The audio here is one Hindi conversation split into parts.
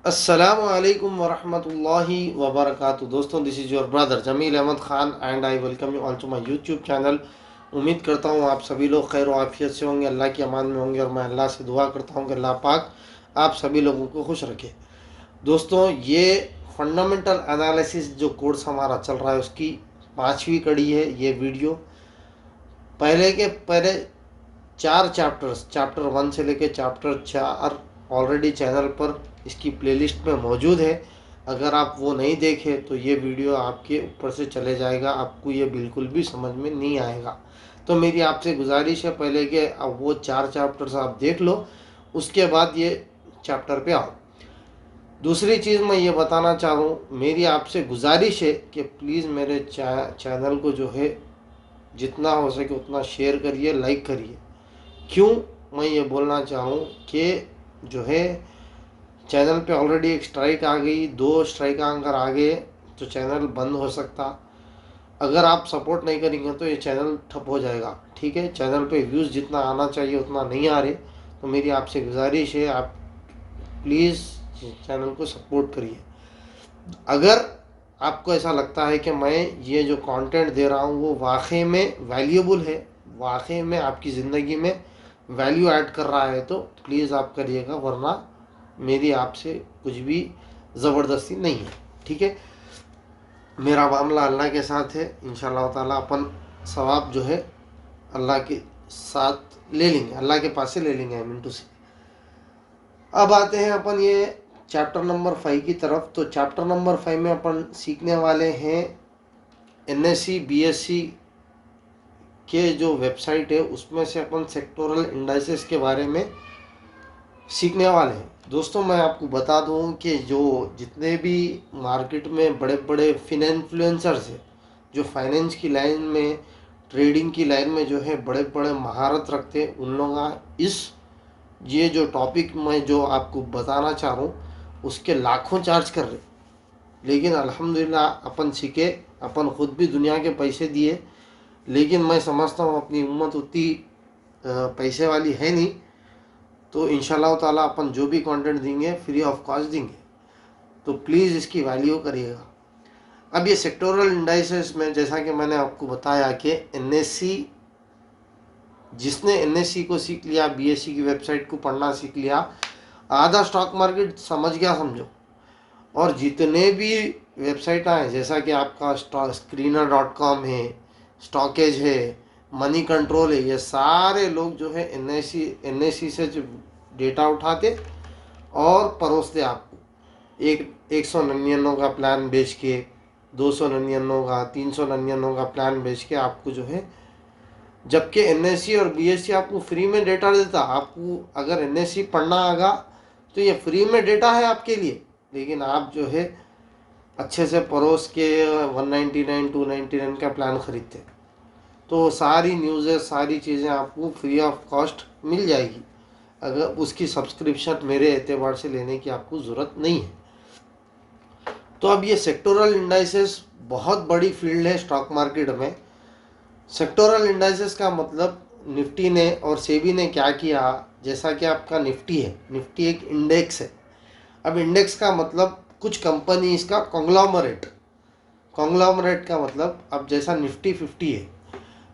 अस्सलामु अलैकुम वरहमतुल्लाहि वबरकातुहू। दोस्तों, this is your brother Jameel Ahmed Khan and I welcome you all to my YouTube channel. उम्मीद करता हूँ आप सभी लोग खैर आफियत से होंगे, अल्लाह की अमान में होंगे, और मैं अल्लाह से दुआ करता हूँ कि अल्लाह पाक आप सभी लोगों को खुश रखे। दोस्तों, ये फंडामेंटल एनालिसिस जो कोर्स हमारा चल रहा है उसकी 5वीं कड़ी है ये वीडियो। पहले 4 चैप्टर्स, चैप्टर 1 से लेकर चैप्टर 4 ऑलरेडी चैनल पर इसकी प्लेलिस्ट में मौजूद है। अगर आप वो नहीं देखे तो ये वीडियो आपके ऊपर से चले जाएगा, आपको ये बिल्कुल भी समझ में नहीं आएगा। तो मेरी आपसे गुजारिश है पहले कि अब वो 4 चैप्टर्स आप देख लो, उसके बाद ये चैप्टर पे आओ। दूसरी चीज़ मैं ये बताना चाह रहा हूँ, मेरी आपसे गुजारिश है कि प्लीज़ मेरे चैनल को जो है जितना हो सके उतना शेयर करिए, लाइक करिए। क्यों मैं ये बोलना चाहूँ कि जो है चैनल पे ऑलरेडी एक स्ट्राइक आ गई, 2 स्ट्राइक अगर आ गए तो चैनल बंद हो सकता। अगर आप सपोर्ट नहीं करेंगे तो ये चैनल ठप हो जाएगा। ठीक है, चैनल पे व्यूज़ जितना आना चाहिए उतना नहीं आ रहे, तो मेरी आपसे गुजारिश है आप प्लीज़ चैनल को सपोर्ट करिए। अगर आपको ऐसा लगता है कि मैं ये जो कंटेंट दे रहा हूँ वो वाकई में वैल्यूबल है, वाकई में आपकी ज़िंदगी में वैल्यू ऐड कर रहा है, तो प्लीज़ आप करिएगा, वरना मेरी आपसे कुछ भी ज़बरदस्ती नहीं है। ठीक है, मेरा मामला अल्लाह के साथ है। इंशाल्लाह ताला अपन सवाब जो है अल्लाह के साथ ले लेंगे, अल्लाह के पास से ले लेंगे, मिनटू से। अब आते हैं अपन ये चैप्टर नंबर 5 की तरफ। तो चैप्टर नंबर 5 में अपन सीखने वाले हैं एनएससी बीएससी के जो वेबसाइट है उसमें से अपन सेक्टोरल इंडाइसेस के बारे में सीखने वाले हैं। दोस्तों, मैं आपको बता दूं कि जो जितने भी मार्केट में बड़े बड़े फिनेंफ्लुएंसर्स हैं, जो फाइनेंस की लाइन में, ट्रेडिंग की लाइन में जो है बड़े बड़े महारत रखते हैं, उन लोग इस ये जो टॉपिक मैं जो आपको बताना चाह रहा हूँ उसके लाखों चार्ज कर रहे। लेकिन अल्हम्दुलिल्लाह अपन सीखे, अपन ख़ुद भी दुनिया के पैसे दिए, लेकिन मैं समझता हूँ अपनी उम्मत उतनी पैसे वाली है नहीं। तो इंशाल्लाह ताला अपन जो भी कंटेंट देंगे फ्री ऑफ कॉस्ट देंगे, तो प्लीज़ इसकी वैल्यू करिएगा। अब ये सेक्टोरल इंडाइसेस में जैसा कि मैंने आपको बताया कि एनएससी, जिसने एनएससी को सीख लिया, बीएससी की वेबसाइट को पढ़ना सीख लिया, आधा स्टॉक मार्केट समझ गया समझो। और जितने भी वेबसाइट आए, जैसा कि आपका screener.com है, स्टॉकेज है, मनी कंट्रोल है, ये सारे लोग जो है एनएससी से जो डेटा उठाते और परोसते आपको। 199 का प्लान बेच के, 299 का, 399 का प्लान बेच के आपको जो है, जबकि एनएससी और बीएससी आपको फ्री में डेटा देता। आपको अगर एनएससी पढ़ना आगा तो ये फ्री में डेटा है आपके लिए, लेकिन आप जो है अच्छे से परोस के 199 299 का प्लान खरीदते, तो सारी न्यूज़ें, सारी चीज़ें आपको फ्री ऑफ कॉस्ट मिल जाएगी। अगर उसकी सब्सक्रिप्शन मेरे एतबार से लेने की आपको ज़रूरत नहीं है। तो अब ये सेक्टोरल इंडाइसेस बहुत बड़ी फील्ड है स्टॉक मार्केट में। सेक्टोरल इंडाइसेस का मतलब निफ्टी ने और सेबी ने क्या किया, जैसा कि आपका निफ्टी है, निफ्टी एक इंडेक्स है। अब इंडेक्स का मतलब कुछ कंपनीज का कॉन्ग्लोमरेट, कॉन्ग्लोमरेट का मतलब अब जैसा निफ्टी 50 है,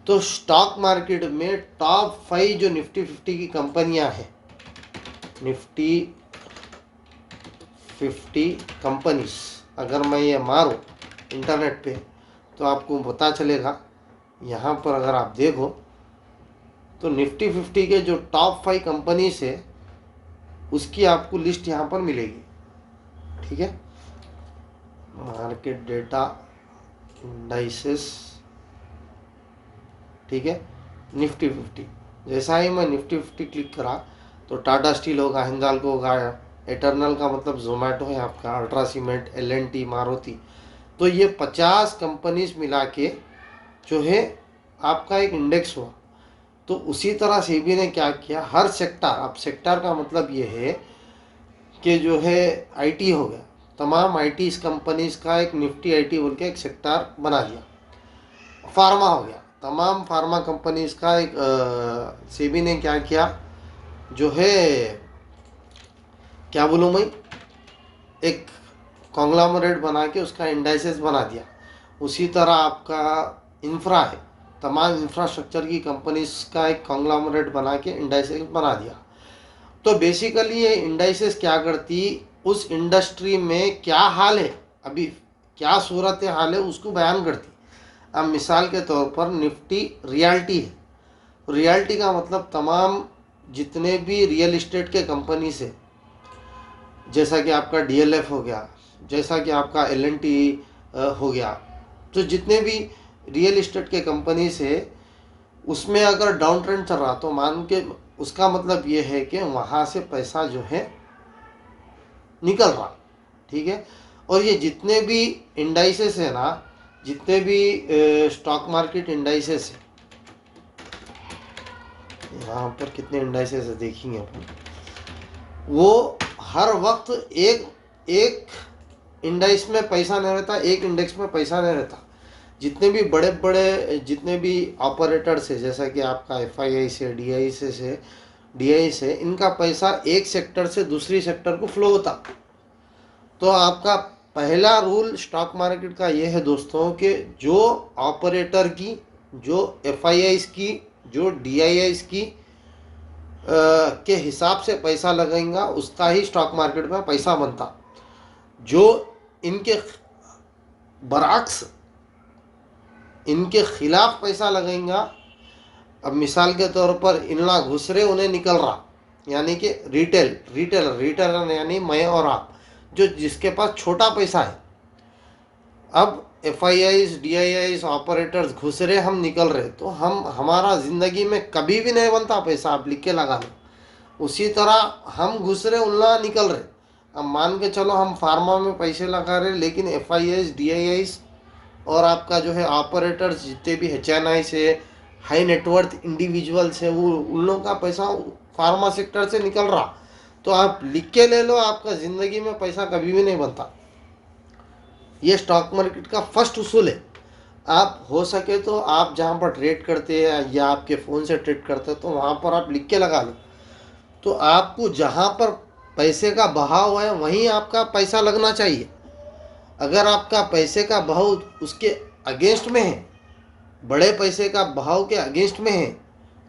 तो स्टॉक मार्केट में टॉप 5 जो निफ्टी 50 की कंपनियां हैं, निफ्टी 50 कंपनीज, अगर मैं ये मारूं इंटरनेट पे तो आपको पता चलेगा। यहाँ पर अगर आप देखो तो निफ्टी 50 के जो टॉप 5 कंपनीज है उसकी आपको लिस्ट यहाँ पर मिलेगी। ठीक है, मार्केट डेटा इंडाइसेस, ठीक है, निफ्टी 50। जैसा ही मैं निफ्टी 50 क्लिक करा तो टाटा स्टील होगा, हिंदाल्को होगा, एटर्नल का मतलब जोमेटो है आपका, अल्ट्रा सीमेंट, एल&टी, मारुति। तो ये 50 कंपनीज मिला के जो है आपका एक इंडेक्स हुआ। तो उसी तरह सेबी ने क्या किया, हर सेक्टर, अब सेक्टर का मतलब ये है कि जो है आईटी हो गया, तमाम आईटी कंपनीज का एक निफ्टी आईटी बोल के एक सेक्टर बना दिया। फार्मा हो गया, तमाम फार्मा कंपनीज का एक सेबी ने क्या किया, जो है क्या बोलूँ मैं, एक कॉन्ग्लोमरेट बना के उसका इंडाइसेस बना दिया। उसी तरह आपका इंफ्रा है, तमाम इंफ्रास्ट्रक्चर की कंपनीज का एक कॉन्ग्लोमरेट बना के इंडाइसेस बना दिया। तो बेसिकली ये इंडाइसेस क्या करती, उस इंडस्ट्री में क्या हाल है, अभी क्या सूरत हाल है उसको बयान करती। अब मिसाल के तौर पर निफ्टी रियल्टी है। रियल्टी का मतलब तमाम जितने भी रियल इस्टेट के कंपनीज है, जैसा कि आपका डीएलएफ हो गया, जैसा कि आपका एलएनटी हो गया, तो जितने भी रियल इस्टेट के कंपनीज है उसमें अगर डाउन ट्रेंड चल रहा तो मान के उसका मतलब ये है कि वहाँ से पैसा जो है निकल रहा। ठीक है। और ये जितने भी इंडाइसेस है ना, जितने भी स्टॉक मार्केट इंडाइसेस है, यहाँ पर कितने इंडाइसेस है देखेंगे अपन, वो हर वक्त एक एक इंडेक्स में पैसा नहीं रहता, एक इंडेक्स में पैसा नहीं रहता। जितने भी बड़े बड़े जितने भी ऑपरेटर्स है, जैसा कि आपका एफआईआई से डीआई से इनका पैसा एक सेक्टर से दूसरी सेक्टर को फ्लो होता। तो आपका पहला रूल स्टॉक मार्केट का ये है दोस्तों कि जो ऑपरेटर की, जो एफआईआईस की, जो डीआईआईस की के हिसाब से पैसा लगाएगा उसका ही स्टॉक मार्केट में पैसा बनता। जो इनके बरअक्स इनके खिलाफ पैसा लगाएगा, अब मिसाल के तौर पर इनला घुस रहे उन्हें निकल रहा, यानी कि रिटेलर यानी मैं और आप, जो जिसके पास छोटा पैसा है। अब एफआईआईस डीआईआईस ऑपरेटर्स घुस रहे, हम निकल रहे, तो हम हमारा ज़िंदगी में कभी भी नहीं बनता पैसा, आप लिख के लगा लो। उसी तरह हम घुस रहे उनला निकल रहे। अब मान के चलो हम फार्मा में पैसे लगा रहे, लेकिन एफआईआईस डीआईआईस और आपका जो है ऑपरेटर्स जितने भी एचएनआई से हाई नेटवर्थ इंडिविजुअल्स है, वो उन लोगों का पैसा फार्मा सेक्टर से निकल रहा। तो आप लिख के ले लो, आपका ज़िंदगी में पैसा कभी भी नहीं बनता। ये स्टॉक मार्केट का फर्स्ट उसूल है। आप हो सके तो आप जहाँ पर ट्रेड करते हैं या आपके फ़ोन से ट्रेड करते हैं तो वहाँ पर आप लिख के लगा लो। तो आपको जहाँ पर पैसे का बहाव है वहीं आपका पैसा लगना चाहिए। अगर आपका पैसे का बहाव उसके अगेंस्ट में है, बड़े पैसे का बहाव के अगेंस्ट में है,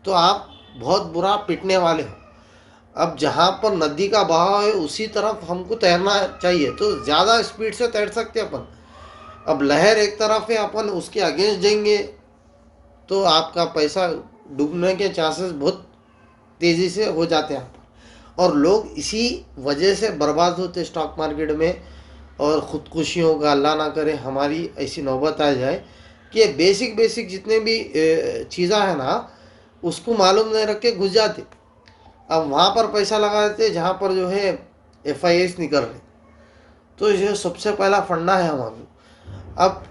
तो आप बहुत बुरा पिटने वाले हो। अब जहाँ पर नदी का बहाव है उसी तरफ हमको तैरना चाहिए, तो ज़्यादा स्पीड से तैर सकते अपन। अब लहर एक तरफ है, अपन उसके अगेंस्ट जाएंगे तो आपका पैसा डूबने के चांसेस बहुत तेज़ी से हो जाते हैं। और लोग इसी वजह से बर्बाद होते स्टॉक मार्केट में, और ख़ुदकुशियों का अल्लाह ना करे हमारी ऐसी नौबत आ जाए कि बेसिक जितने भी चीज़ें हैं ना उसको मालूम नहीं रख के घुस जाते। अब वहाँ पर पैसा लगा देते जहाँ पर जो है एफआईआईस निकल रहे। तो ये सबसे पहला फंडा है हमारा। अब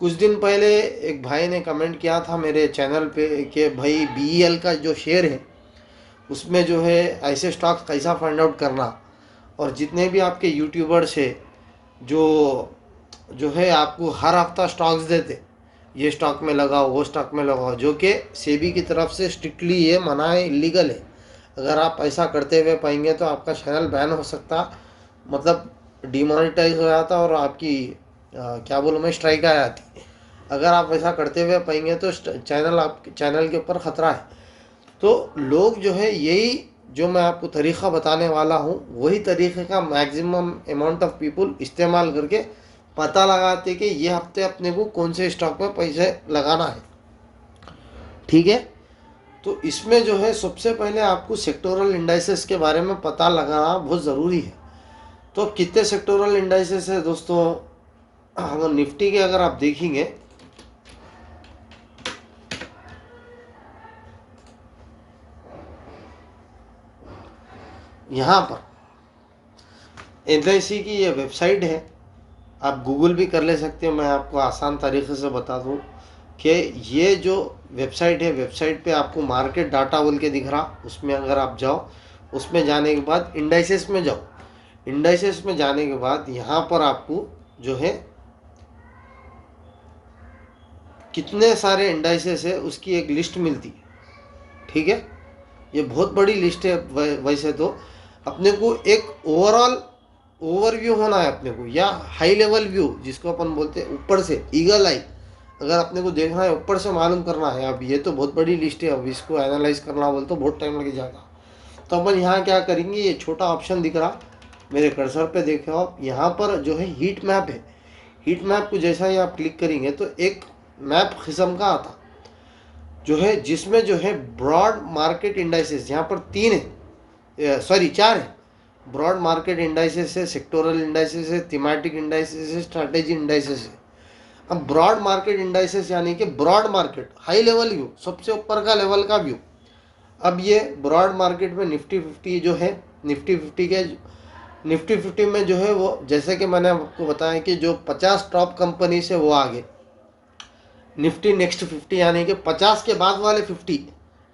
कुछ दिन पहले एक भाई ने कमेंट किया था मेरे चैनल पे कि भाई बीईएल का जो शेयर है उसमें जो है ऐसे स्टॉक्स कैसा फाइंड आउट करना। और जितने भी आपके यूट्यूबर्स है जो है आपको हर हफ्ता स्टॉक्स देते, ये स्टॉक में लगाओ वो स्टॉक में लगाओ, जो कि सेबी की तरफ से स्ट्रिक्टली ये मना है, इलीगल है। अगर आप ऐसा करते हुए पाएंगे तो आपका चैनल बैन हो सकता, मतलब डिमोनेटाइज हो जाता और आपकी क्या बोलूँ मैं, स्ट्राइक आ जाती। अगर आप ऐसा करते हुए पाएंगे तो चैनल के ऊपर ख़तरा है। तो लोग जो है यही जो मैं आपको तरीक़ा बताने वाला हूँ वही तरीक़े का मैक्सिमम अमाउंट ऑफ पीपल इस्तेमाल करके पता लगाते कि ये हफ्ते अपने को कौन से स्टॉक में पैसे लगाना है। ठीक है। तो इसमें जो है सबसे पहले आपको सेक्टोरल इंडाइसेस के बारे में पता लगाना बहुत ज़रूरी है। तो कितने सेक्टोरल इंडाइसेस है दोस्तों, अगर निफ्टी के अगर आप देखेंगे यहाँ पर एलआईसी की ये वेबसाइट है, आप गूगल भी कर ले सकते हो। मैं आपको आसान तरीके से बता दूँ कि ये जो वेबसाइट है, वेबसाइट पे आपको मार्केट डाटा बोल के दिख रहा, उसमें अगर आप जाओ, उसमें जाने के बाद इंडाइसेस में जाओ। इंडाइसेस में जाने के बाद यहाँ पर आपको जो है कितने सारे इंडाइसेस है उसकी एक लिस्ट मिलती है। ठीक है। ये बहुत बड़ी लिस्ट है। वैसे तो अपने को एक ओवरऑल ओवरव्यू होना है अपने को, या हाई लेवल व्यू जिसको अपन बोलते हैं ऊपर से, ईगल आई, अगर अपने को देखना है ऊपर से मालूम करना है। अब ये तो बहुत बड़ी लिस्ट है, अब इसको एनालाइज करना बोल तो बहुत टाइम लग जाएगा। तो अपन यहाँ क्या करेंगे, ये छोटा ऑप्शन दिख रहा मेरे कर्सर पे देखो आप, यहाँ पर जो है हीट मैप है। हीट मैप को जैसा ही आप क्लिक करेंगे तो एक मैप किस्म का आता जो है, जिसमें जो है ब्रॉड मार्केट इंडाइसेस, यहाँ पर तीन है, सॉरी चार है। ब्रॉड मार्केट इंडाइसेस है, सेक्टोरल इंडाइसेस है, थीमेटिक इंडाइसेस है, स्ट्रैटेजी इंडाइसेस है। अब ब्रॉड मार्केट इंडाइसेस यानी कि broad market high level view, सबसे ऊपर का लेवल का व्यू। अब ये ब्रॉड मार्केट में निफ्टी 50 जो है, निफ्टी 50 में जो है वो, जैसे कि मैंने आपको बताया कि जो 50 टॉप कंपनी से वो आगे निफ्टी नेक्स्ट 50 यानी कि 50 के बाद वाले 50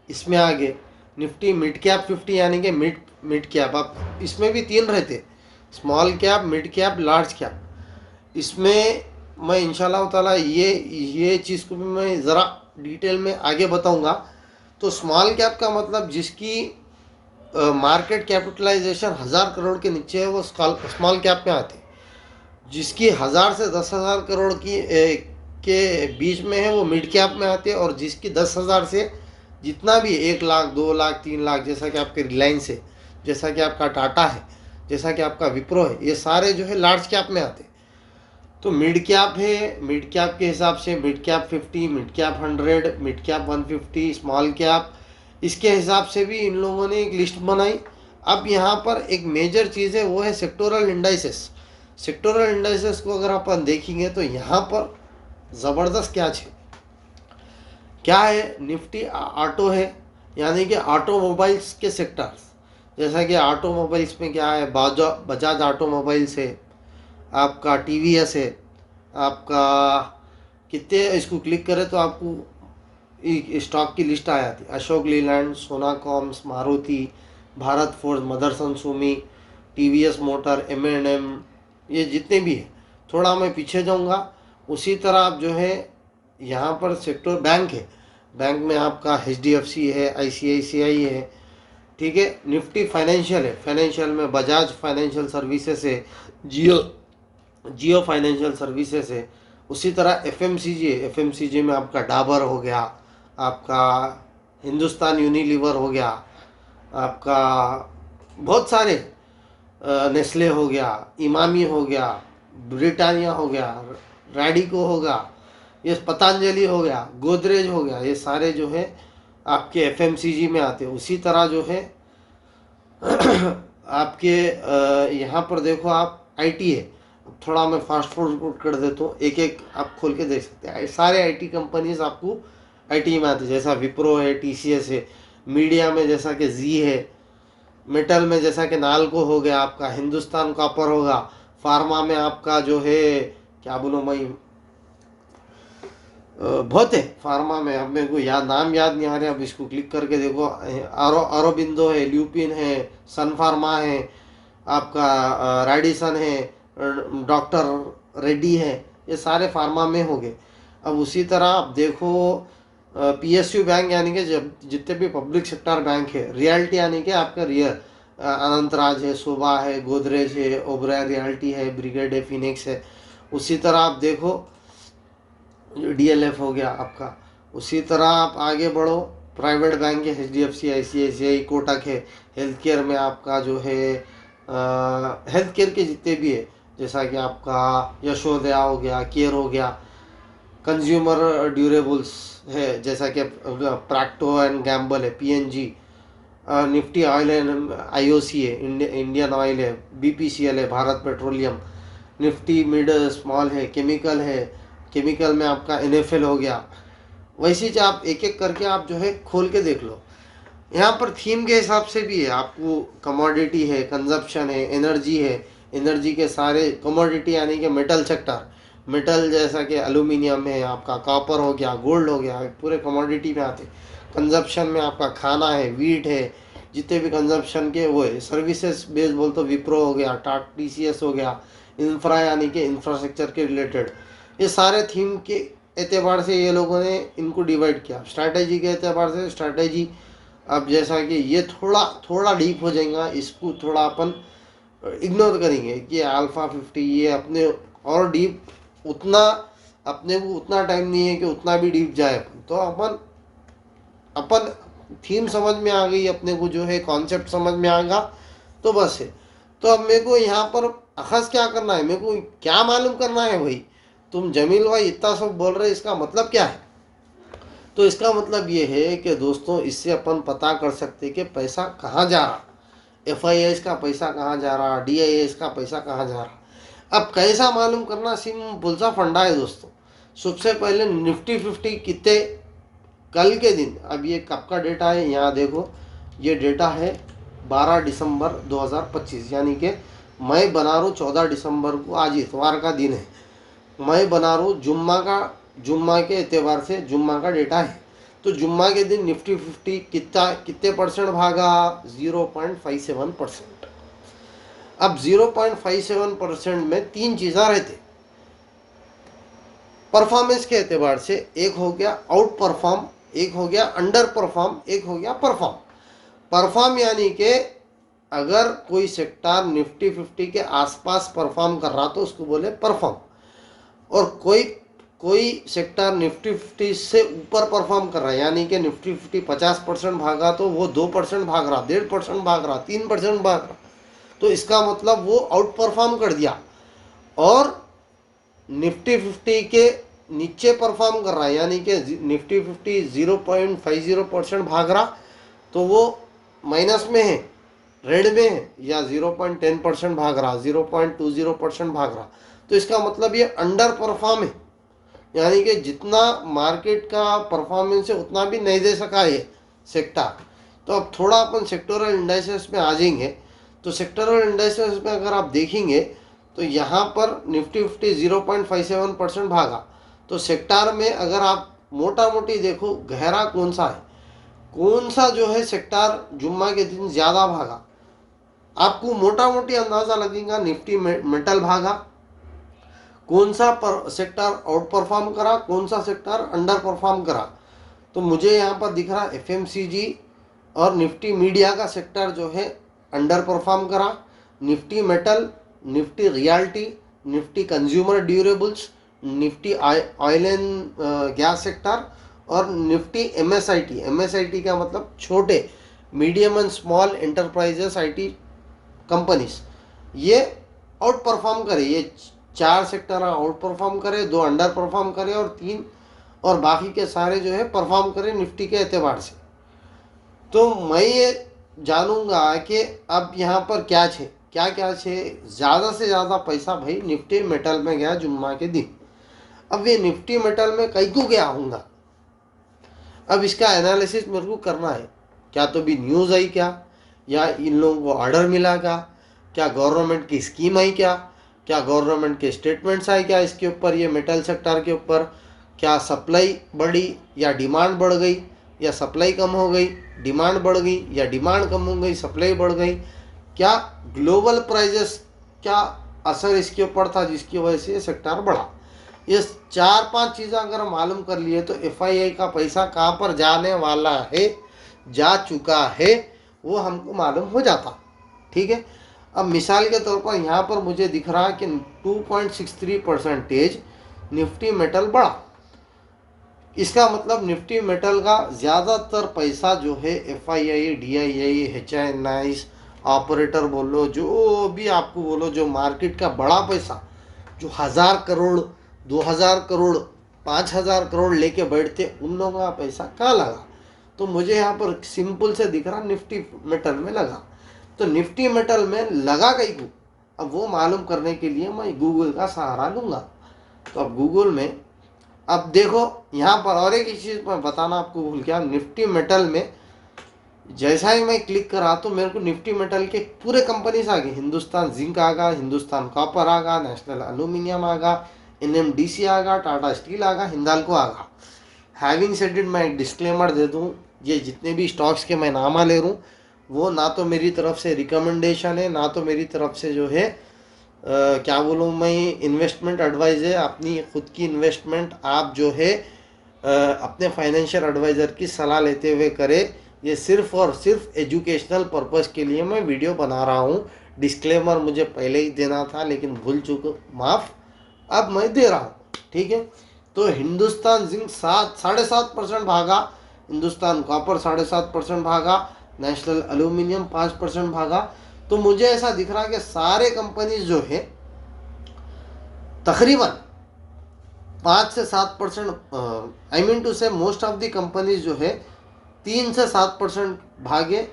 इसमें आगे, निफ्टी मिड कैप 50 यानी कि मिड कैप। आप इसमें भी तीन रहते, small cap, mid cap, large cap. इसमें मैं इंशाल्लाह ताला ये चीज़ को भी मैं ज़रा डिटेल में आगे बताऊंगा। तो स्मॉल कैप का मतलब जिसकी मार्केट कैपिटलाइजेशन 1000 करोड़ के नीचे है वो स्मॉल कैप में आते। जिसकी 1000 से 10,000 करोड़ की के बीच में है वो मिड कैप में आते हैं, और जिसकी 10,000 से जितना भी 1 लाख 2 लाख 3 लाख, जैसा कि आपके रिलायंस है, जैसा कि आपका टाटा है, जैसा कि आपका विप्रो है, ये सारे जो है लार्ज कैप में आते। तो मिड कैप है, मिड कैप के हिसाब से mid cap 50, mid cap 100, mid cap 150, small cap, इसके हिसाब से भी इन लोगों ने एक लिस्ट बनाई। अब यहाँ पर एक मेजर चीज़ है वो है सेक्टोरल इंडाइसेस। सेक्टोरल इंडाइसेस को अगर अपन देखेंगे तो यहाँ पर ज़बरदस्त क्या है, निफ्टी ऑटो है, यानी कि ऑटोमोबाइल्स के सेक्टर्स। जैसा कि ऑटोमोबाइल्स में क्या है, बजाज ऑटोमोबाइल्स है, आपका टीवीएस है, आपका कितने, इसको क्लिक करें तो आपको स्टॉक की लिस्ट आ जाती है। अशोक लीलैंड, सोनाकॉम्स, Maruti, Bharat Forge, Motherson Sumi, TVS Motor, M&M, ये जितने भी हैं। थोड़ा मैं पीछे जाऊंगा, उसी तरह आप जो है यहाँ पर सेक्टर बैंक है, बैंक में आपका HDFC है, ICICI है, ठीक है। निफ्टी फाइनेंशियल है, फाइनेंशियल में बजाज फाइनेंशियल सर्विसेज है, जियो फाइनेंशियल सर्विसेज है। उसी तरह FMCG है, FMCG में आपका डाबर हो गया, आपका हिंदुस्तान यूनिलीवर हो गया, आपका बहुत सारे, नेस्ले हो गया, इमामी हो गया, ब्रिटानिया हो गया, रैडिको होगा, ये पतंजलि हो गया, गोदरेज हो गया, ये सारे जो है आपके FMCG में आते हैं। उसी तरह जो है आपके यहाँ पर देखो आप IT है। थोड़ा मैं फास्ट फॉरवर्ड कर देता हूँ, एक एक आप खोल के देख सकते हैं। सारे IT कंपनीज आपको IT में आते हैं, जैसा विप्रो है, TCS है। मीडिया में जैसा कि जी है, मेटल में जैसा कि नालको हो गया, आपका हिंदुस्तान कॉपर होगा, फार्मा में आपका जो है क्या बोलूँ मैं, बहुत है फार्मा में, अब मेरे को नाम याद नहीं आ रहे। अब इसको क्लिक करके देखो, अरोबिंदो है, ल्यूपिन है, सन फार्मा है, आपका रैडिसन है, डॉक्टर रेड्डी है, ये सारे फार्मा में हो गए। अब उसी तरह आप देखो PSU बैंक यानी कि जब जितने भी पब्लिक सेक्टर बैंक है, रियल्टी यानी कि आपका अनंतराज है, शोभा है, गोदरेज है, ओबराय रियल्टी है, ब्रिगेड है, फिनिक्स है। उसी तरह आप देखो DLF हो गया आपका। उसी तरह आप आगे बढ़ो, प्राइवेट बैंक है, HDFC, ICICI, कोटक है। हेल्थ केयर में आपका जो है हेल्थ केयर के जितने भी है, जैसा कि आपका यशोदया हो गया, केयर हो गया। कंज्यूमर ड्यूरेबल्स है, जैसा कि प्रैक्टो एंड गैम्बल है, PNG। Nifty oil and IOC है, इंडियन ऑयल है, BPCL है, Bharat petroleum. Nifty mid small है, केमिकल है, केमिकल में आपका NFL हो गया। वैसे ही आप एक एक करके आप जो है खोल के देख लो। यहाँ पर थीम के हिसाब से भी है, आपको कमोडिटी है, कंजप्शन है, एनर्जी है। एनर्जी के सारे कमोडिटी यानी कि मेटल सेक्टर, मेटल जैसा कि एल्यूमिनियम है, आपका कॉपर हो गया, गोल्ड हो गया, पूरे कमोडिटी में आते। कंजप्शन में आपका खाना है, वीट है, जितने भी कंजप्शन के वो है। सर्विसेज बेस बोल तो विप्रो हो गया, TCS हो गया। इंफ्रा यानी कि इंफ्रास्ट्रक्चर के रिलेटेड, ये सारे थीम के एतबार से ये लोगों ने इनको डिवाइड किया। स्ट्रैटेजी के एतबार से स्ट्रैटेजी, अब जैसा कि ये थोड़ा थोड़ा डीप हो जाएगा, इसको थोड़ा अपन इग्नोर करेंगे कि अल्फा 50 ये अपने और डीप उतना, अपने को उतना टाइम नहीं है कि उतना भी डीप जाए। तो अपन अपन थीम समझ में आ गई, अपने को जो है कॉन्सेप्ट समझ में आ गया, तो बस है। तो अब मेरे को यहाँ पर अखज़ क्या करना है, मेरे को क्या मालूम करना है भाई, तुम जमील भाई इतना सब बोल रहे, इसका मतलब क्या है? तो इसका मतलब ये है कि दोस्तों, इससे अपन पता कर सकते कि पैसा कहाँ जा रहा, FIIs का पैसा कहाँ जा रहा, DIIs का पैसा कहाँ जा रहा। अब कैसा मालूम करना, सिंपल सा फंडा है दोस्तों। सबसे पहले निफ्टी 50 कितने, कल के दिन, अब ये कब का डेटा है यहाँ देखो, ये डेटा है 12 दिसंबर 2025, यानी कि मैं बना रहा हूँ 14 दिसंबर को, आज इतवार का दिन है, मैं बना रहा हूँ जुम्मा के एतबार से जुम्मा का डेटा है। तो जुम्मा के दिन निफ्टी 50 कितने परसेंट भागा, 0.57%। अब 0.57% में तीन चीज़ें रहते परफॉर्मेंस के एतबार से, एक हो गया आउट परफॉर्म, एक हो गया अंडर परफॉर्म, एक हो गया परफॉर्म। परफॉर्म यानी कि अगर कोई सेक्टर निफ्टी 50 के आसपास परफॉर्म कर रहा तो उसको बोले परफॉर्म, और कोई कोई सेक्टर निफ्टी 50 से ऊपर परफॉर्म कर रहा है, यानी कि निफ्टी 50 50% भागा तो वो 2% भाग रहा, 1.5% भाग रहा, 3% भाग रहा, तो इसका मतलब वो आउट परफॉर्म कर दिया। और निफ्टी 50 के नीचे परफॉर्म कर रहा है, यानी कि निफ्टी 50 0.50% भाग रहा, तो वो माइनस में है, रेड में है, या 0.10% भाग रहा, 0.20% भाग रहा, तो इसका मतलब ये अंडर परफॉर्म है, यानी कि जितना मार्केट का परफॉर्मेंस है उतना भी नहीं दे सका ये सेक्टर। तो अब थोड़ा अपन सेक्टोरल इंडाइसेस में आ जाएंगे। तो सेक्टोरल इंडाइसेस में अगर आप देखेंगे तो यहाँ पर निफ्टी 50 0.57% भागा। तो सेक्टर में अगर आप मोटा मोटी देखो, गहरा कौन सा है, कौन सा जो है सेक्टर जुम्मा के दिन ज़्यादा भागा, आपको मोटा मोटी अंदाज़ा लगेगा निफ्टी मेटल भागा। कौन सा सेक्टर आउट परफॉर्म करा, कौन सा सेक्टर अंडर परफॉर्म करा, तो मुझे यहाँ पर दिख रहा है FMCG और निफ्टी मीडिया का सेक्टर जो है अंडर परफॉर्म करा। Nifty metal, Nifty realty, Nifty consumer durables, Nifty oil and gas sector, और निफ्टी MSIT का मतलब छोटे medium and small enterprises IT companies, ये आउट परफॉर्म करे। ये चार सेक्टर आउट परफॉर्म करे, दो अंडर परफॉर्म करे, और तीन और बाकी के सारे जो है परफॉर्म करे निफ्टी के एतबार से। तो मैं ये जानूंगा कि अब यहाँ पर क्या क्या ज़्यादा से ज़्यादा पैसा भाई निफ्टी मेटल में गया जुम्मा के दिन। अब ये निफ्टी मेटल में कई को गया होगा, अब इसका एनालिसिस मेरे को करना है। क्या तो भी न्यूज़ आई क्या, या इन लोगों को ऑर्डर मिला क्या गवर्नमेंट की स्कीम आई क्या गवर्नमेंट के स्टेटमेंट्स आए क्या इसके ऊपर, ये मेटल सेक्टर के ऊपर, क्या सप्लाई बढ़ी या डिमांड बढ़ गई, या सप्लाई कम हो गई डिमांड बढ़ गई, या डिमांड कम हो गई सप्लाई बढ़ गई, क्या ग्लोबल प्राइजेस क्या असर इसके ऊपर था जिसकी वजह से ये सेक्टर बढ़ा। ये चार पांच चीज़ें अगर मालूम कर लिए तो FII का पैसा कहाँ पर जाने वाला है, जा चुका है, वो हमको मालूम हो जाता। ठीक है। अब मिसाल के तौर पर यहाँ पर मुझे दिख रहा है कि 2.63% निफ्टी मेटल बढ़ा। इसका मतलब निफ्टी मेटल का ज़्यादातर पैसा जो है FII, DII, HNIs, ऑपरेटर बोलो, जो भी आपको बोलो, जो मार्केट का बड़ा पैसा, जो 1000 करोड़, 2000 करोड़, 5000 करोड़ लेके बैठते, उन लोगों का पैसा कहाँ लगा? तो मुझे यहाँ पर सिंपल से दिख रहा निफ्टी मेटल में लगा। तो निफ्टी मेटल में लगा कहीं को, अब वो मालूम करने के लिए मैं गूगल का सहारा लूँगा। तो अब गूगल में, अब देखो यहाँ पर और एक चीज़ मैं बताना आपको भूल गया, निफ्टी मेटल में जैसा ही मैं क्लिक करा तो मेरे को निफ्टी मेटल के पूरे कंपनीज आ गए। हिंदुस्तान जिंक आ गया, हिंदुस्तान कॉपर आ गया, नेशनल एल्यूमिनियम आ गया, NMDC आ गया, टाटा स्टील आ गया, हिंदाल्को आ गया। हैविंग सेड इट, मैं एक डिस्क्लेमर दे दूँ, ये जितने भी स्टॉक्स के मैं नामा ले रहा हूँ वो ना तो मेरी तरफ से रिकमेंडेशन है, ना तो मेरी तरफ से जो है क्या बोलूँ मैं, इन्वेस्टमेंट एडवाइस है। अपनी खुद की इन्वेस्टमेंट आप जो है अपने फाइनेंशियल एडवाइज़र की सलाह लेते हुए करें। ये सिर्फ और सिर्फ एजुकेशनल पर्पस के लिए मैं वीडियो बना रहा हूँ। डिस्क्लेमर मुझे पहले ही देना था लेकिन भूल चुका, माफ़, अब मैं दे रहा हूँ। ठीक है, तो हिंदुस्तान जिंक 7.5% भागा, हिंदुस्तान कॉपर 7.5% भागा, नेशनल एल्यूमिनियम 5% भागा। तो मुझे ऐसा दिख रहा है कि सारे कंपनीज जो है तकरीबन 5 से 7%, आई मीन टू से मोस्ट ऑफ द कंपनीज जो है 3 से 7% भागे,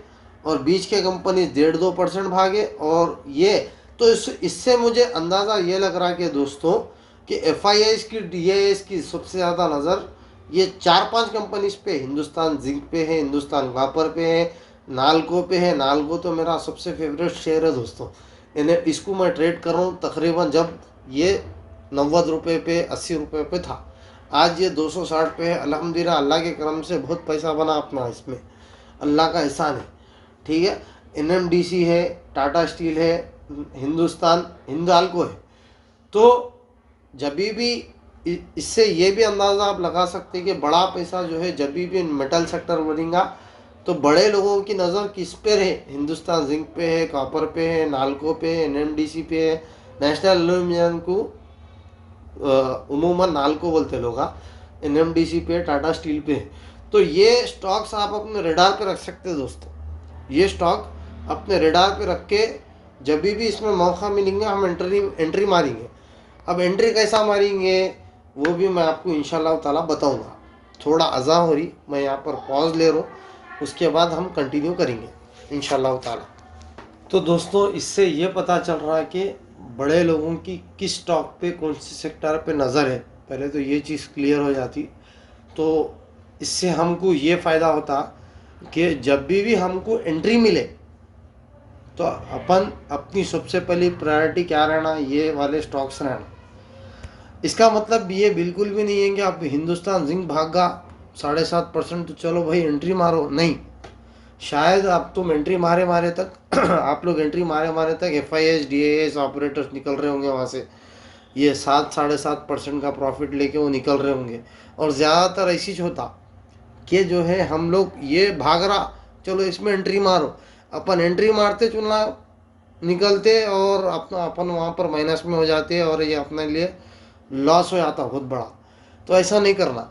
और बीच के कंपनी 1.5-2% भागे। और ये तो इससे मुझे अंदाज़ा ये लग रहा है कि दोस्तों कि FIIs की, DIS की सबसे ज़्यादा नज़र ये 4-5 कंपनीज पे, हिंदुस्तान जिंक पे है, हिंदुस्तान कॉपर पे है, नालको पे है। नालको तो मेरा सबसे फेवरेट शेयर है दोस्तों। इन्हें इसको मैं ट्रेड कर रहा हूँ तकरीबन, जब ये 90 रुपये पे, 80 रुपये पे था, आज ये 260 पे है। अल्हम्दुलिल्लाह, अल्लाह के करम से बहुत पैसा बना अपना, इसमें अल्लाह का एहसान है। ठीक है, NMDC है, टाटा स्टील है, हिंदुस्तान हिंदाल्को है। तो जब भी इससे ये भी अंदाज़ा आप लगा सकते हैं कि बड़ा पैसा जो है जब भी मेटल सेक्टर बनेगा तो बड़े लोगों की नज़र किस पे है, हिंदुस्तान जिंक पे है, कॉपर पे है, नालको पे है, NMDC पे है, नेशनल एल्यूमिनियम को उमूमन नालको बोलते लोग, NMDC पे, टाटा स्टील पे। तो ये स्टॉक्स आप अपने रेडार पे रख सकते हैं दोस्तों। ये स्टॉक अपने रेडार पे रख के जब भी इसमें मौका मिलेंगे हम एंट्री मारेंगे। अब एंट्री कैसा मारेंगे वो भी मैं आपको इंशाल्लाह ताला बताऊंगा। थोड़ा अज़ा हो रही, मैं यहाँ पर पॉज ले रहा हूँ, उसके बाद हम कंटिन्यू करेंगे इंशाल्लाह ताला। तो दोस्तों, इससे ये पता चल रहा है कि बड़े लोगों की किस स्टॉक पे, कौन से सेक्टर पे नज़र है। पहले तो ये चीज़ क्लियर हो जाती तो इससे हमको ये फ़ायदा होता कि जब भी हमको एंट्री मिले तो अपन अपनी सबसे पहली प्रायोरिटी क्या रहना, ये वाले स्टॉक्स रहना। इसका मतलब ये बिल्कुल भी नहीं है कि आप हिंदुस्तान जिंक भागा 7.5% तो चलो भाई एंट्री मारो, नहीं। शायद आप तुम एंट्री मारे मारे तक आप लोग एंट्री मारे मारे तक FIIs DIS ऑपरेटर्स निकल रहे होंगे वहाँ से, ये 7-7.5% का प्रॉफिट लेके वो निकल रहे होंगे। और ज़्यादातर ऐसी होता कि जो है हम लोग ये भाग रहा, चलो इसमें एंट्री मारो, अपन एंट्री मारते चुना निकलते और अपना अपन वहाँ पर माइनस में हो जाते हैं और ये अपने लिए लॉस हो जाता बहुत बड़ा। तो ऐसा नहीं करना।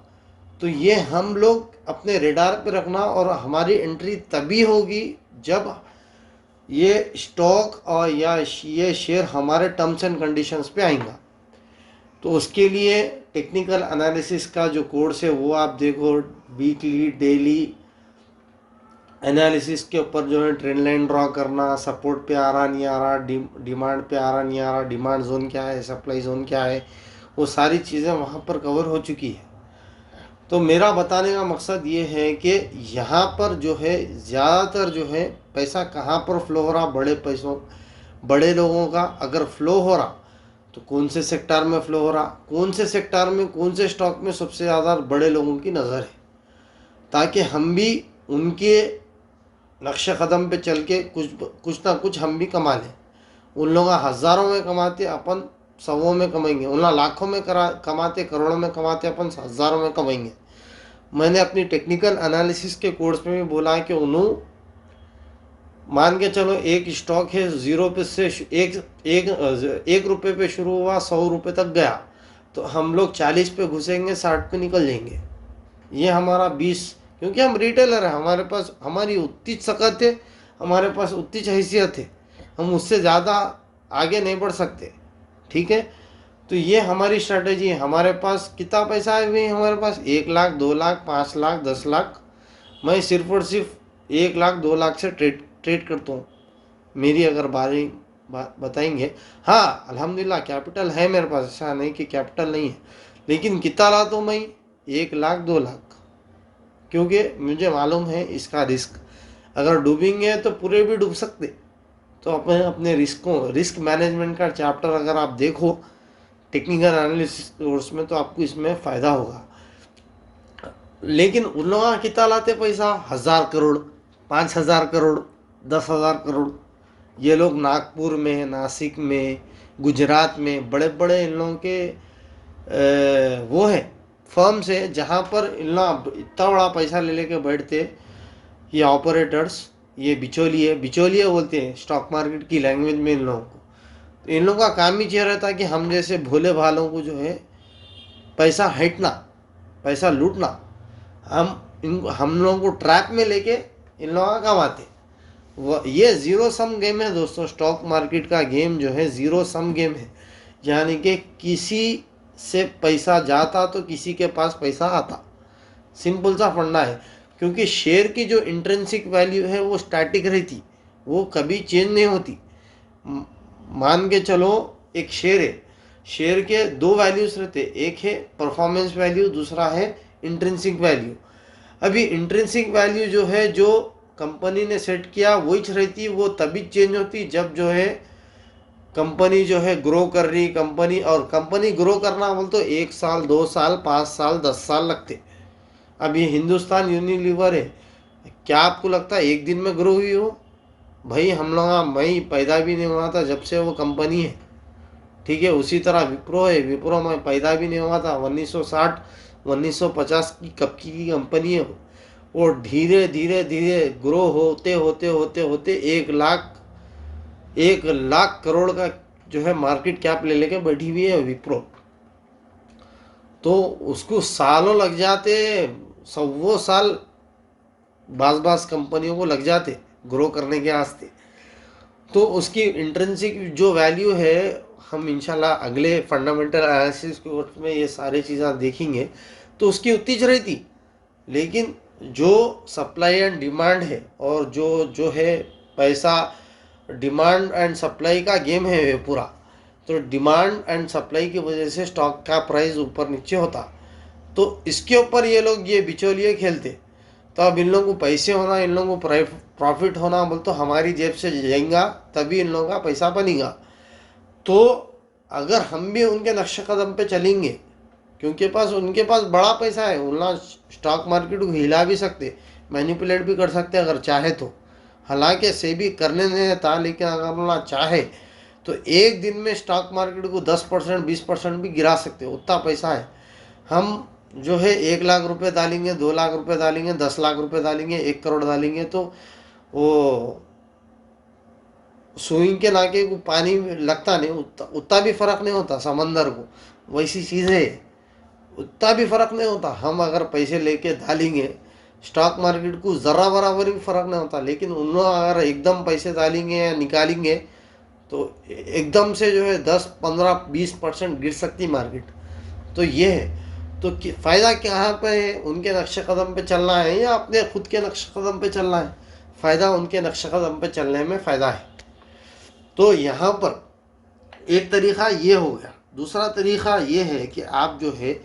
तो ये हम लोग अपने रेडार पे रखना, और हमारी एंट्री तभी होगी जब ये स्टॉक और या ये शेयर हमारे टर्म्स एंड कंडीशंस पे आएगा। तो उसके लिए टेक्निकल एनालिसिस का जो कोर्स है वो आप देखो, वीकली डेली एनालिसिस के ऊपर जो है ट्रेंड लाइन ड्रॉ करना, सपोर्ट पे आ रहा नहीं आ रहा, डिमांड पे आ रहा नहीं आ रहा, डिमांड जोन क्या है, सप्लाई जोन क्या है, वो सारी चीज़ें वहाँ पर कवर हो चुकी है। तो मेरा बताने का मकसद ये है कि यहाँ पर जो है ज़्यादातर जो है पैसा कहाँ पर फ्लो हो रहा, बड़े पैसों, बड़े लोगों का अगर फ्लो हो रहा तो कौन से सेक्टर में फ्लो हो रहा, कौन से सेक्टर में, कौन से स्टॉक में सबसे ज़्यादा बड़े लोगों की नज़र है, ताकि हम भी उनके नक्श कदम पे चल के कुछ ना कुछ हम भी कमा लें। उन लोग हज़ारों में कमाते, अपन सौों में कमाएंगे, उन लाखों में कमाते, करोड़ों में कमाते, अपन हज़ारों में कमाएंगे। मैंने अपनी टेक्निकल एनालिसिस के कोर्स में भी बोला है कि उन्होंने मान के चलो एक स्टॉक है 0 पे से एक रुपये पे शुरू हुआ, 100 रुपये तक गया, तो हम लोग 40 पे घुसेंगे, 60 पे निकल जाएंगे। ये हमारा 20, क्योंकि हम रिटेलर हैं, हमारे पास हमारी उतनी सकत है, हमारे पास उतनी हैसियत है, हम उससे ज़्यादा आगे नहीं बढ़ सकते। ठीक है, तो ये हमारी स्ट्रैटेजी है। हमारे पास कितना पैसा है भाई, हमारे पास 1 लाख, 2 लाख, 5 लाख, 10 लाख। मैं सिर्फ और सिर्फ 1 लाख 2 लाख से ट्रेड करता हूँ। मेरी अगर बात बताएंगे, हाँ अल्हम्दुलिल्लाह कैपिटल है मेरे पास, ऐसा नहीं कि कैपिटल नहीं है, लेकिन कितना लाता हूँ मैं, 1 लाख 2 लाख, क्योंकि मुझे मालूम है इसका रिस्क। अगर डूबेंगे तो पूरे भी डूब सकते। तो अपने रिस्क मैनेजमेंट का चैप्टर अगर आप देखो टेक्निकल एनालिसिस कोर्स में तो आपको इसमें फ़ायदा होगा। लेकिन उन लोग कितना लाते पैसा, 1000 करोड़, 5000 करोड़, 10,000 करोड़। ये लोग नागपुर में, नासिक में, गुजरात में बड़े बड़े इन लोगों के वो है फर्म्स है जहाँ पर इन लोग इतना बड़ा पैसा ले लेके बैठते। ये ऑपरेटर्स, ये बिचौलिए, बिचौलिए बोलते हैं स्टॉक मार्केट की लैंग्वेज में इन लोगों को। तो इन लोगों का काम ही ये रहता है कि हम जैसे भोले भालों को जो है पैसा हैंटना, पैसा लूटना, हम लोगों को ट्रैप में लेके इन लोगों का कमाते। ये ज़ीरो सम गेम है दोस्तों। स्टॉक मार्केट का गेम जो है ज़ीरो सम गेम है, यानी कि किसी से पैसा जाता तो किसी के पास पैसा आता। सिंपल सा फंडा है, क्योंकि शेयर की जो इंट्रिंसिक वैल्यू है वो स्टैटिक रहती, वो कभी चेंज नहीं होती। मान के चलो एक शेयर है, शेयर के दो वैल्यूज रहते, एक है परफॉर्मेंस वैल्यू, दूसरा है इंट्रिंसिक वैल्यू। अभी इंट्रिंसिक वैल्यू जो है, जो कंपनी ने सेट किया वही रहती, वो तभी चेंज होती जब जो है कंपनी जो है ग्रो कर रही कंपनी, और कंपनी ग्रो करना बोल तो 1 साल 2 साल 5 साल 10 साल लगते। अब ये हिंदुस्तान यूनिलीवर है, क्या आपको लगता है एक दिन में ग्रो हुई हो? भाई हम लोग, मैं पैदा भी नहीं हुआ था जब से वो कंपनी है, ठीक है। उसी तरह विप्रो है, विप्रो में पैदा भी नहीं हुआ था, 1960 1950 की कब की कंपनी है वो धीरे धीरे धीरे ग्रो होते होते होते होते 1 लाख करोड़ का जो है मार्केट कैप ले लेके बैठी हुई है विप्रो। तो उसको सालों लग जाते, 100 साल बास कंपनियों को लग जाते ग्रो करने के वास्ते। तो उसकी इंट्रिंसिक जो वैल्यू है, हम इंशाल्लाह अगले फंडामेंटल एनालिसिस कोर्स में ये सारी चीज़ें देखेंगे, तो उसकी उतनी रहती। लेकिन जो सप्लाई एंड डिमांड है, और जो है पैसा, डिमांड एंड सप्लाई का गेम है ये पूरा। तो डिमांड एंड सप्लाई की वजह से स्टॉक का प्राइस ऊपर नीचे होता। तो इसके ऊपर ये लोग, ये बिचौलिए खेलते। तो अब इन लोगों को पैसे होना, इन लोगों को प्रॉफिट होना बोल तो हमारी जेब से जाएगा, तभी इन लोगों का पैसा बनेगा। तो अगर हम भी उनके नक्शे कदम पे चलेंगे, क्योंकि उनके पास बड़ा पैसा है, उन्हें स्टॉक मार्केट को हिला भी सकते, मैनिपुलेट भी कर सकते अगर चाहे तो। हालांकि सेबी करने नहीं देता, लेकिन अगर उन्हें चाहे तो एक दिन में स्टॉक मार्केट को 10% 20% भी गिरा सकते, उतना पैसा है। हम जो है 1 लाख रुपए डालेंगे, 2 लाख रुपए डालेंगे, 10 लाख रुपए डालेंगे, 1 करोड़ डालेंगे, तो वो सुई के नाके को पानी लगता नहीं, उतना भी फर्क नहीं होता समंदर को। वैसी चीज़ है, उतना भी फर्क नहीं होता। हम अगर पैसे लेके डालेंगे स्टॉक मार्केट को, ज़रा बराबर भी फर्क नहीं होता। लेकिन उन लोग अगर एकदम पैसे डालेंगे या निकालेंगे तो एकदम से जो है 10 15 20% गिर सकती मार्केट। तो ये है। तो फ़ायदा कहाँ पे है? उनके नक्शे कदम पे चलना है या अपने खुद के नक्शे कदम पे चलना है? फ़ायदा उनके नक्शे कदम पे चलने में फ़ायदा है। तो यहाँ पर एक तरीक़ा ये हो गया। दूसरा तरीक़ा ये है कि आप जो है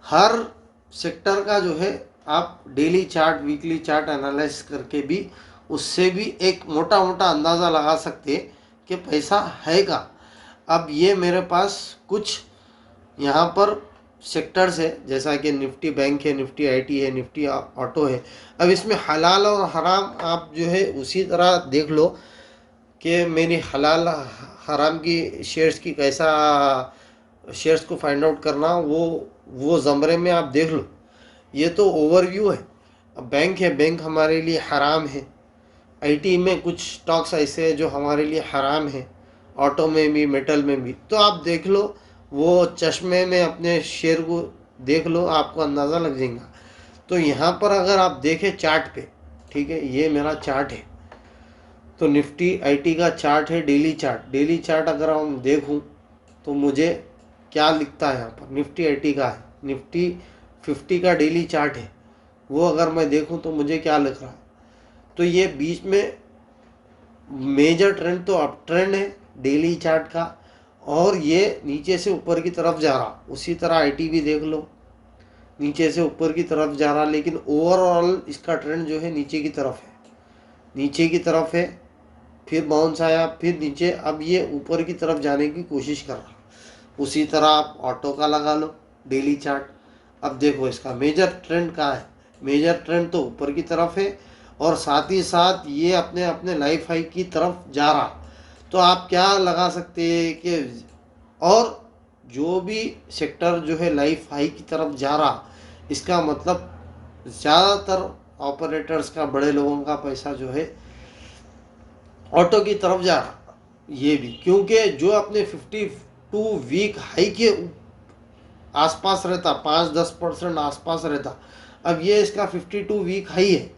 हर सेक्टर का जो है आप daily chart, weekly chart analyse करके भी उससे भी एक मोटा मोटा अंदाज़ा लगा सकते कि पैसा है का। अब ये मेरे पास कुछ यहाँ पर सेक्टर्स है, जैसा कि निफ्टी बैंक है, निफ्टी आईटी है, निफ्टी ऑटो है। अब इसमें हलाल और हराम आप जो है उसी तरह देख लो कि मेरी हलाल हराम की शेयर्स की कैसा, शेयर्स को फाइंड आउट करना, वो ज़मरे में आप देख लो। ये तो ओवरव्यू है। अब बैंक है, बैंक हमारे लिए हराम है। आईटी में कुछ स्टॉक्स ऐसे हैं जो हमारे लिए हराम है, ऑटो में भी, मेटल में भी। तो आप देख लो, वो चश्मे में अपने शेयर को देख लो, आपको अंदाज़ा लग जाएगा। तो यहाँ पर अगर आप देखें चार्ट पे, ठीक है, ये मेरा चार्ट है। तो निफ्टी आईटी का चार्ट है, डेली चार्ट। डेली चार्ट अगर हम देखूं तो मुझे क्या लिखता है यहाँ पर, निफ्टी आईटी का है, निफ्टी 50 का डेली चार्ट है। वो अगर मैं देखूं तो मुझे क्या लिख रहा है, तो ये बीच में मेजर ट्रेंड तो अप ट्रेंड है डेली चार्ट का, और ये नीचे से ऊपर की तरफ जा रहा। उसी तरह आईटी भी देख लो, नीचे से ऊपर की तरफ जा रहा, लेकिन ओवरऑल इसका ट्रेंड जो है नीचे की तरफ है, नीचे की तरफ है। फिर बाउंस आया, फिर नीचे, अब ये ऊपर की तरफ जाने की कोशिश कर रहा। उसी तरह आप ऑटो का लगा लो डेली चार्ट। अब देखो इसका मेजर ट्रेंड कहाँ है, मेजर ट्रेंड तो ऊपर की तरफ है, और साथ ही साथ ये अपने अपने लाइफ हाई की तरफ जा रहा। तो आप क्या लगा सकते हैं कि, और जो भी सेक्टर जो है लाइफ हाई की तरफ जा रहा, इसका मतलब ज़्यादातर ऑपरेटर्स का, बड़े लोगों का पैसा जो है ऑटो की तरफ जा रहा। ये भी क्योंकि जो अपने 52 वीक हाई के आसपास रहता, 5-10% आसपास रहता, अब ये इसका 52 वीक हाई है,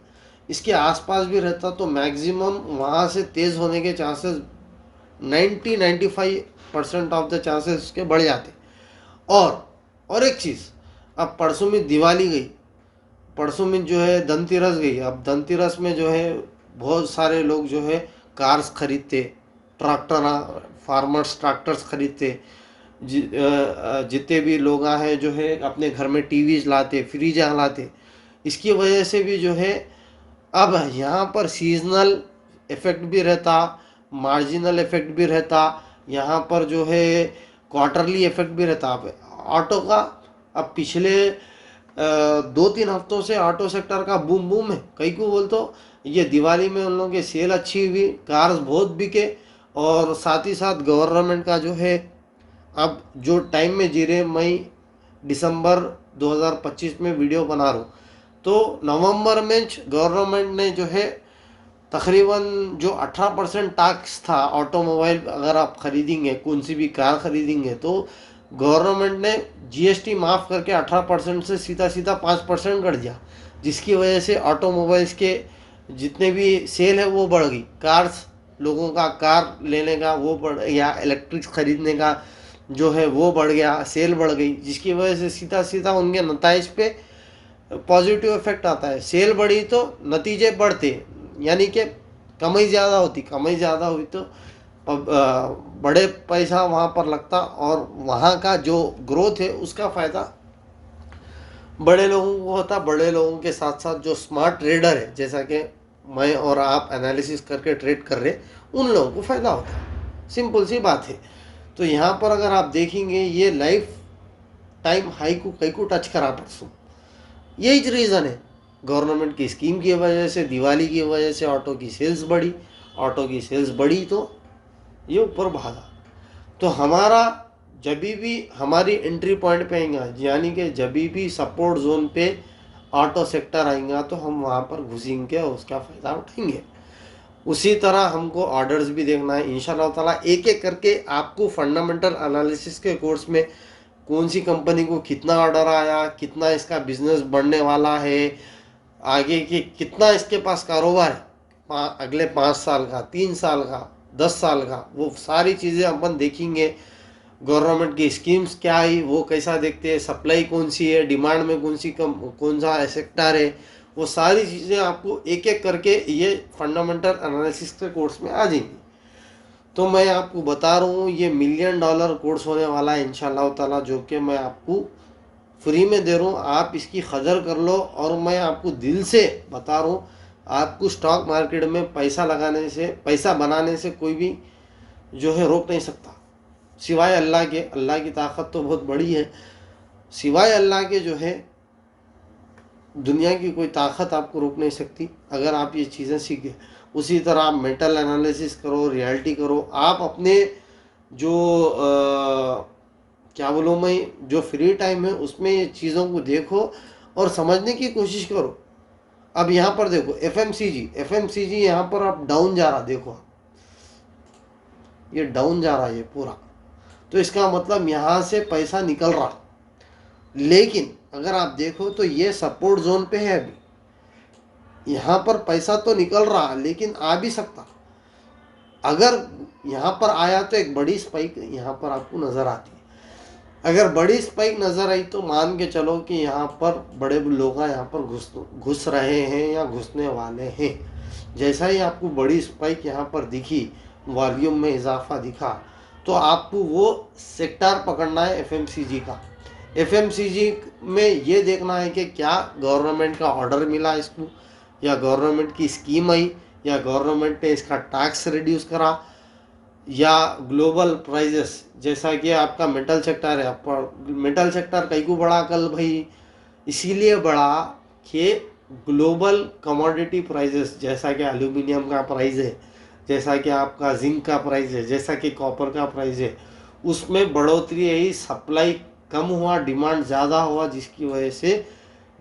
इसके आसपास भी रहता तो मैक्सिमम वहाँ से तेज़ होने के चांसेस 90-95% ऑफ द चांसेस उसके बढ़ जाते। और एक चीज़, अब परसों में दिवाली गई, परसों में जो है धनतेरस गई। अब धनतेरस में जो है बहुत सारे लोग जो है कार्स खरीदते, ट्रैक्टर, फार्मर्स ट्रैक्टर्स खरीदते, जितने भी लोग हैं जो है अपने घर में टीवीज लाते, फ्रिज लाते। इसकी वजह से भी जो है अब यहाँ पर सीजनल इफेक्ट भी रहता, मार्जिनल इफेक्ट भी रहता, यहाँ पर जो है क्वार्टरली इफेक्ट भी रहता। अब ऑटो का, अब पिछले 2-3 हफ्तों से ऑटो सेक्टर का बूम बूम है। कई को बोल तो ये दिवाली में उन लोगों की सेल अच्छी हुई, कार्स बहुत बिके, और साथ ही साथ गवर्नमेंट का जो है अब जो टाइम में जी रहे, मई दिसंबर 2025 में वीडियो बना रहा हूँ, तो नवंबर में गवर्नमेंट ने जो है तकरीबन जो 18% टैक्स था ऑटोमोबाइल, अगर आप खरीदेंगे कौन सी भी कार खरीदेंगे तो गवर्नमेंट ने जीएसटी माफ़ करके 18% से सीधा सीधा 5% कर दिया, जिसकी वजह से ऑटोमोबाइल्स के जितने भी सेल है वो बढ़ गई। कार्स, लोगों का कार लेने का वो बढ़, या इलेक्ट्रिक खरीदने का जो है वो बढ़ गया, सेल बढ़ गई, जिसकी वजह से सीधा सीधा उनके नताइज पे पॉजिटिव इफेक्ट आता है। सेल बढ़ी तो नतीजे बढ़ते, यानी कि कमाई ज़्यादा होती, कमाई ज़्यादा हुई तो बड़े पैसा वहाँ पर लगता, और वहाँ का जो ग्रोथ है उसका फ़ायदा बड़े लोगों को होता। बड़े लोगों के साथ साथ जो स्मार्ट ट्रेडर है, जैसा कि मैं और आप एनालिसिस करके ट्रेड कर रहे, उन लोगों को फ़ायदा होता है। सिंपल सी बात है। तो यहाँ पर अगर आप देखेंगे ये लाइफ टाइम हाई को कई को टच करा परसों, यही रीज़न है। गवर्नमेंट की स्कीम की वजह से, दिवाली की वजह से ऑटो की सेल्स बढ़ी, ऑटो की सेल्स बढ़ी तो ये ऊपर भागा। तो हमारा जब भी हमारी एंट्री पॉइंट पे आएगा, यानी कि जब भी सपोर्ट जोन पे ऑटो सेक्टर आएगा तो हम वहाँ पर घुसेंगे और उसका फ़ायदा उठाएंगे। उसी तरह हमको ऑर्डर्स भी देखना है इंशाल्लाह ताला। एक एक करके आपको फंडामेंटल एनालिसिस के कोर्स में कौन सी कंपनी को कितना ऑर्डर आया, कितना इसका बिजनेस बढ़ने वाला है, आगे की कितना इसके पास कारोबार है, अगले 5 साल का, 3 साल का, 10 साल का, वो सारी चीज़ें अपन देखेंगे। गवर्नमेंट की स्कीम्स क्या है वो कैसा देखते हैं, सप्लाई कौन सी है, डिमांड में कौन सा सेक्टर है, वो सारी चीज़ें आपको एक एक करके ये फंडामेंटल एनालिसिस के कोर्स में आ जाएंगी। तो मैं आपको बता रहा हूँ ये $1 मिलियन कोर्स होने वाला है इंशाल्लाह ताला, जो कि मैं आपको फ्री में दे रहा हूँ। आप इसकी कदर कर लो, और मैं आपको दिल से बता रहा हूँ, आपको स्टॉक मार्केट में पैसा लगाने से, पैसा बनाने से कोई भी जो है रोक नहीं सकता, सिवाय अल्लाह के। अल्लाह की ताकत तो बहुत बड़ी है, सिवाय अल्लाह के जो है दुनिया की कोई ताकत आपको रोक नहीं सकती, अगर आप ये चीज़ें सीखे। उसी तरह आप मेंटल एनालिसिस करो, रियलिटी करो, आप अपने जो क्या बोलूँ मैं, जो फ्री टाइम है उसमें ये चीज़ों को देखो और समझने की कोशिश करो। अब यहाँ पर देखो एफएमसीजी यहाँ पर आप डाउन जा रहा, देखो ये डाउन जा रहा है ये पूरा, तो इसका मतलब यहाँ से पैसा निकल रहा। लेकिन अगर आप देखो तो ये सपोर्ट जोन पे है, अभी यहाँ पर पैसा तो निकल रहा लेकिन आ भी सकता। अगर यहाँ पर आया तो एक बड़ी स्पाइक यहाँ पर आपको नज़र आती है। अगर बड़ी स्पाइक नज़र आई तो मान के चलो कि यहाँ पर बड़े लोग यहाँ पर घुस रहे हैं या घुसने वाले हैं। जैसा ही आपको बड़ी स्पाइक यहाँ पर दिखी, वॉल्यूम में इजाफा दिखा, तो आपको वो सेक्टर पकड़ना है एफएमसीजी का। एफएमसीजी में ये देखना है कि क्या गवर्नमेंट का ऑर्डर मिला इसको, या गवर्नमेंट की स्कीम आई, या गवर्नमेंट ने इसका टैक्स रिड्यूस करा, या ग्लोबल प्राइजेस, जैसा कि आपका मेटल सेक्टर है। आपका मेटल सेक्टर कई को बढ़ा कल भाई, इसीलिए बढ़ा कि ग्लोबल कमोडिटी प्राइजेस, जैसा कि एल्यूमिनियम का प्राइस है, जैसा कि आपका जिंक का प्राइस है, जैसा कि कॉपर का प्राइस है, उसमें बढ़ोतरी आई। सप्लाई कम हुआ, डिमांड ज़्यादा हुआ, जिसकी वजह से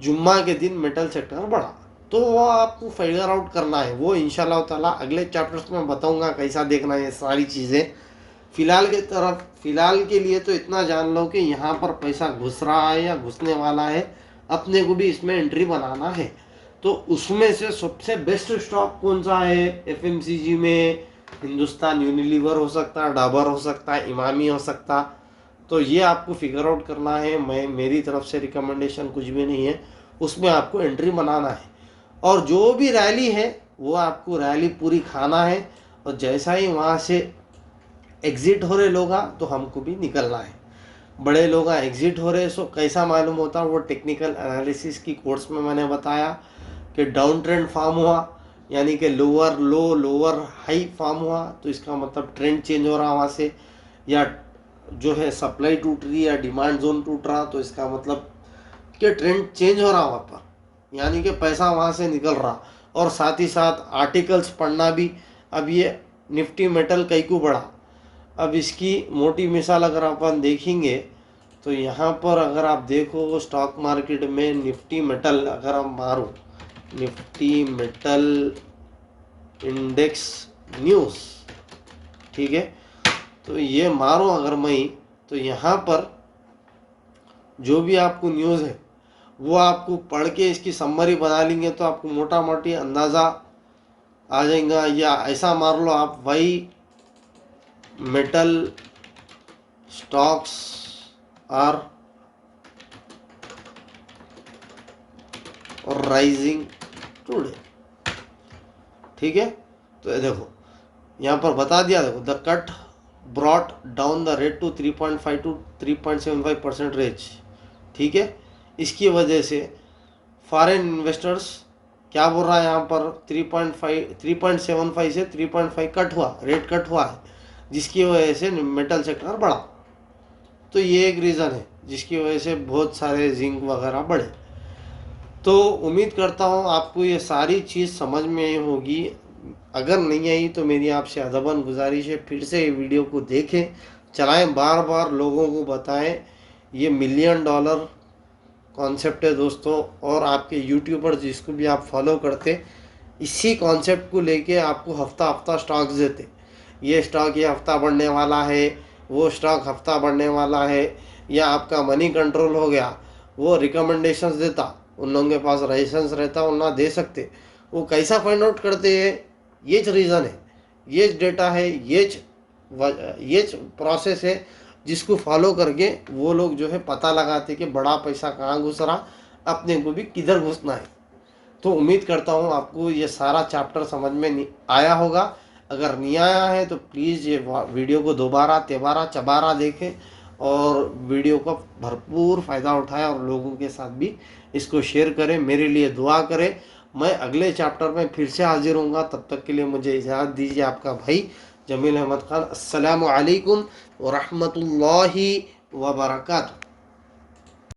जुम्मा के दिन मेटल सेक्टर बढ़ा। तो वो आपको फिगर आउट करना है। वो इंशाल्लाह ताला अगले चैप्टर्स में बताऊंगा कैसा देखना है ये सारी चीज़ें। फ़िलहाल के लिए तो इतना जान लो कि यहाँ पर पैसा घुस रहा है या घुसने वाला है, अपने को भी इसमें एंट्री बनाना है। तो उसमें से सबसे बेस्ट स्टॉक कौन सा है? एफएमसीजी में हिंदुस्तान यूनिलीवर हो सकता है, डाबर हो सकता है, इमामी हो सकता। तो ये आपको फिगर आउट करना है। मेरी तरफ से रिकमेंडेशन कुछ भी नहीं है, उसमें आपको एंट्री बनाना है। और जो भी रैली है वो आपको रैली पूरी खाना है, और जैसा ही वहाँ से एग्जिट हो रहे लोग तो हमको भी निकलना है। बड़े लोग एग्जिट हो रहे, सो कैसा मालूम होता? वो टेक्निकल एनालिसिस की कोर्स में मैंने बताया कि डाउन ट्रेंड फॉर्म हुआ, यानी कि लोअर लो लोअर हाई फॉर्म हुआ, तो इसका मतलब ट्रेंड चेंज हो रहा वहाँ से, या जो है सप्लाई टूट रही या डिमांड जोन टूट रहा, तो इसका मतलब कि ट्रेंड चेंज हो रहा वहाँ पर, यानी कि पैसा वहाँ से निकल रहा। और साथ ही साथ आर्टिकल्स पढ़ना भी। अब ये निफ्टी मेटल कई को बढ़ा, अब इसकी मोटी मिसाल अगर अपन देखेंगे तो यहाँ पर अगर आप देखो स्टॉक मार्केट में निफ्टी मेटल अगर हम मारो, निफ्टी मेटल इंडेक्स न्यूज़, ठीक है, तो ये मारो अगर मैं, तो यहाँ पर जो भी आपको न्यूज़ है वो आपको पढ़ के इसकी समरी बना लेंगे तो आपको मोटा मोटी अंदाज़ा आ जाएगा। या ऐसा मार लो आप, why metal stocks are rising today, ठीक है। तो ये देखो यहाँ पर बता दिया, देखो the cut brought down the rate to 3.5 to 3.75% range, ठीक है। इसकी वजह से फॉरेन इन्वेस्टर्स क्या बोल रहा है यहाँ पर, 3.75 से 3.5 कट हुआ, रेट कट हुआ है, जिसकी वजह से मेटल सेक्टर बढ़ा। तो ये एक रीज़न है जिसकी वजह से बहुत सारे जिंक वगैरह बढ़े। तो उम्मीद करता हूँ आपको ये सारी चीज़ समझ में आई होगी। अगर नहीं आई तो मेरी आपसे अदबन गुजारिश है, फिर से ये वीडियो को देखें, चलाएं, बार बार लोगों को बताएं। ये $1 मिलियन कॉन्सेप्ट है दोस्तों, और आपके यूट्यूबर जिसको भी आप फॉलो करते, इसी कॉन्सेप्ट को लेके आपको हफ्ता हफ्ता स्टॉक्स देते। ये स्टॉक ये हफ्ता बढ़ने वाला है, वो स्टॉक हफ्ता बढ़ने वाला है, या आपका मनी कंट्रोल हो गया, वो रिकमेंडेशंस देता। उन लोगों के पास लाइसेंस रहता, उन ना दे सकते। वो कैसा फाइंड आउट करते हैं? ये रीज़न है, ये डेटा है, ये प्रोसेस है जिसको फॉलो करके वो लोग जो है पता लगाते कि बड़ा पैसा कहाँ घुस रहा, अपने को भी किधर घुसना है। तो उम्मीद करता हूँ आपको ये सारा चैप्टर समझ में नहीं आया होगा। अगर नहीं आया है तो प्लीज़ ये वीडियो को दोबारा तिबारा चबारा देखें, और वीडियो का भरपूर फ़ायदा उठाएं, और लोगों के साथ भी इसको शेयर करें, मेरे लिए दुआ करें। मैं अगले चैप्टर में फिर से हाजिर होऊंगा, तब तक के लिए मुझे इजाज़त दीजिए। आपका भाई जमील अहमद खान। अस्सलामु अलैकुम व रहमतुल्लाहि व बरकातहू।